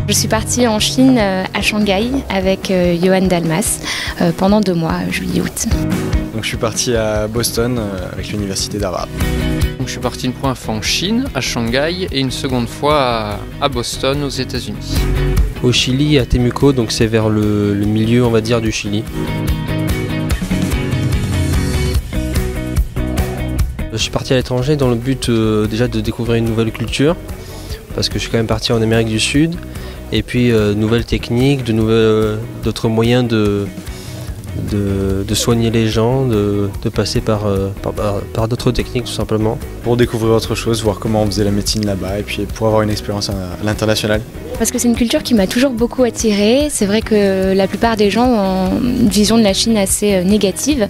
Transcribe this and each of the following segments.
Je suis partie en Chine à Shanghai avec Johan Dalmas pendant 2 mois, juillet-août. Donc je suis parti à Boston avec l'université d'Harvard. Donc je suis parti une première fois en Chine, à Shanghai, et une seconde fois à Boston, aux États-Unis. Au Chili, à Temuco, donc c'est vers le milieu, on va dire, du Chili. Je suis parti à l'étranger dans le but déjà de découvrir une nouvelle culture, parce que je suis quand même parti en Amérique du Sud, et puis nouvelles techniques, d'autres moyens de soigner les gens, de passer par d'autres techniques tout simplement. Pour découvrir autre chose, voir comment on faisait la médecine là-bas et puis pour avoir une expérience à l'international. Parce que c'est une culture qui m'a toujours beaucoup attirée. C'est vrai que la plupart des gens ont une vision de la Chine assez négative.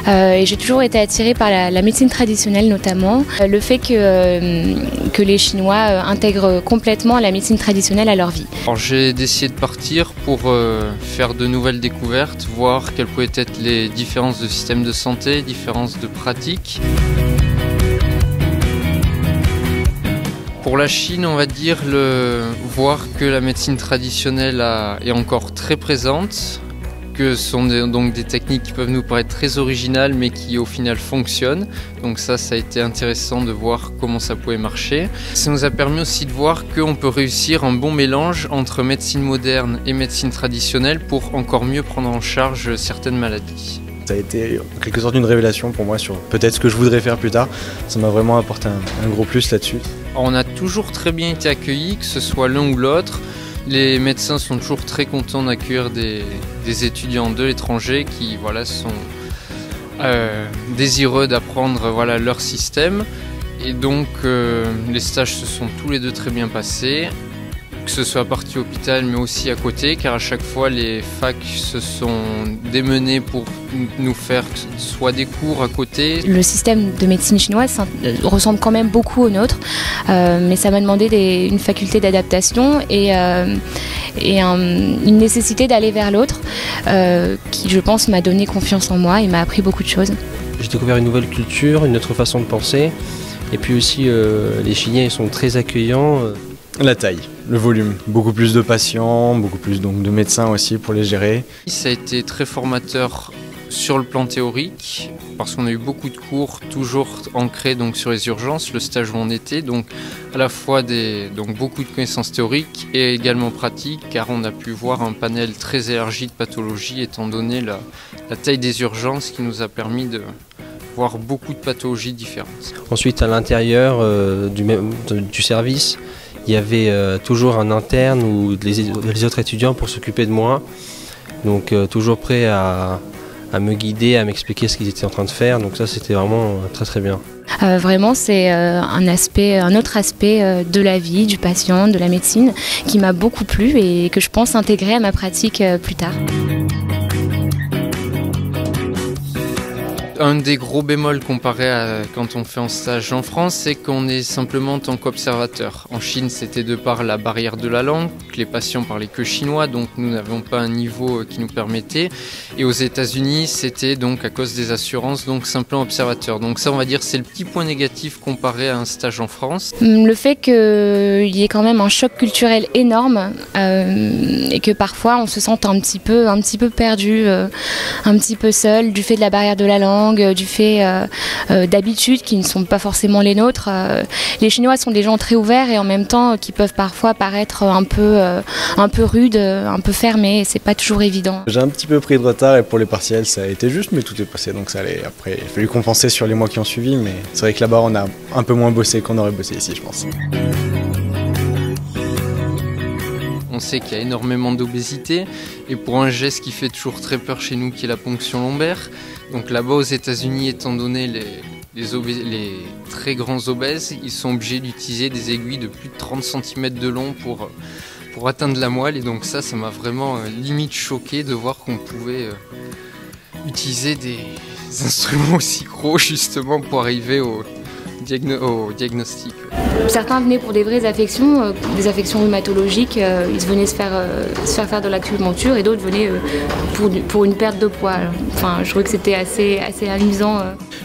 Et j'ai toujours été attirée par la médecine traditionnelle notamment. Le fait que les Chinois intègrent complètement la médecine traditionnelle à leur vie. Alors j'ai décidé de partir pour faire de nouvelles découvertes, voir quelles pouvaient être les différences de système de santé, différences de pratiques. Pour la Chine, on va dire, voir que la médecine traditionnelle est encore très présente, que ce sont donc des techniques qui peuvent nous paraître très originales mais qui au final fonctionnent. Donc ça a été intéressant de voir comment ça pouvait marcher. Ça nous a permis aussi de voir qu'on peut réussir un bon mélange entre médecine moderne et médecine traditionnelle pour encore mieux prendre en charge certaines maladies. Ça a été en quelque sorte une révélation pour moi sur peut-être ce que je voudrais faire plus tard. Ça m'a vraiment apporté un gros plus là-dessus. On a toujours très bien été accueillis, que ce soit l'un ou l'autre. Les médecins sont toujours très contents d'accueillir des étudiants de l'étranger qui sont désireux d'apprendre leur système. Et donc les stages se sont tous les deux très bien passés, que ce soit à partie hôpital mais aussi à côté, car à chaque fois les facs se sont démenés pour nous faire soit des cours à côté. Le système de médecine chinoise ressemble quand même beaucoup au nôtre, mais ça m'a demandé une faculté d'adaptation et une nécessité d'aller vers l'autre qui, je pense, m'a donné confiance en moi et m'a appris beaucoup de choses. J'ai découvert une nouvelle culture, une autre façon de penser, et puis aussi les Chiliens ils sont très accueillants. La taille, le volume, beaucoup plus de patients, beaucoup plus donc de médecins aussi pour les gérer. Ça a été très formateur sur le plan théorique, parce qu'on a eu beaucoup de cours toujours ancrés donc sur les urgences, le stage où on était, donc à la fois beaucoup de connaissances théoriques et également pratiques, car on a pu voir un panel très élargi de pathologies étant donné la taille des urgences qui nous a permis de voir beaucoup de pathologies différentes. Ensuite à l'intérieur du service, il y avait toujours un interne ou les autres étudiants pour s'occuper de moi, donc toujours prêt à me guider, à m'expliquer ce qu'ils étaient en train de faire, donc ça c'était vraiment très très bien. Vraiment c'est un autre aspect de la vie, du patient, de la médecine qui m'a beaucoup plu et que je pense intégrer à ma pratique plus tard. Un des gros bémols comparé à quand on fait un stage en France, c'est qu'on est simplement en tant qu'observateur. En Chine, c'était de par la barrière de la langue, que les patients parlaient que chinois, donc nous n'avions pas un niveau qui nous permettait. Et aux États-Unis, c'était donc à cause des assurances, donc simplement observateur. Donc ça, on va dire, c'est le petit point négatif comparé à un stage en France. Le fait qu'il y ait quand même un choc culturel énorme et que parfois on se sente un petit peu perdu, un petit peu seul du fait de la barrière de la langue, du fait d'habitudes qui ne sont pas forcément les nôtres. Les Chinois sont des gens très ouverts et en même temps qui peuvent parfois paraître un peu rudes, un peu fermés, et c'est pas toujours évident. J'ai un petit peu pris de retard et pour les partiels ça a été juste, mais tout est passé donc ça allait. Après il a fallu compenser sur les mois qui ont suivi, mais c'est vrai que là-bas on a un peu moins bossé qu'on aurait bossé ici, je pense. On sait qu'il y a énormément d'obésité et pour un geste qui fait toujours très peur chez nous qui est la ponction lombaire. Donc là-bas aux États-Unis, étant donné les très grands obèses, ils sont obligés d'utiliser des aiguilles de plus de 30 cm de long pour atteindre la moelle. Et donc ça m'a vraiment limite choqué de voir qu'on pouvait utiliser des instruments aussi gros justement pour arriver au diagnostic. Certains venaient pour des vraies affections, des affections rhumatologiques, ils venaient se faire de l'acupuncture, et d'autres venaient pour une perte de poids. Enfin, je trouvais que c'était assez amusant.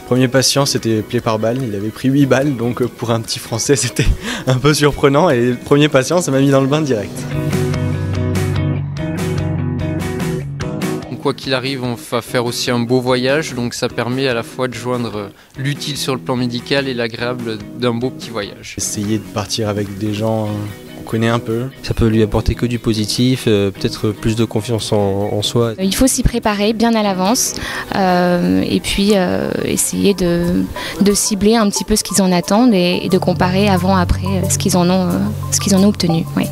Premier patient, c'était plaie par balle, il avait pris 8 balles, donc pour un petit Français c'était un peu surprenant, et le premier patient, ça m'a mis dans le bain direct. Quoi qu'il arrive, on va faire aussi un beau voyage, donc ça permet à la fois de joindre l'utile sur le plan médical et l'agréable d'un beau petit voyage. Essayer de partir avec des gens qu'on connaît un peu. Ça peut lui apporter que du positif, peut-être plus de confiance en soi. Il faut s'y préparer bien à l'avance et puis essayer de cibler un petit peu ce qu'ils en attendent et de comparer avant-après ce qu'ils en ont obtenu. Oui.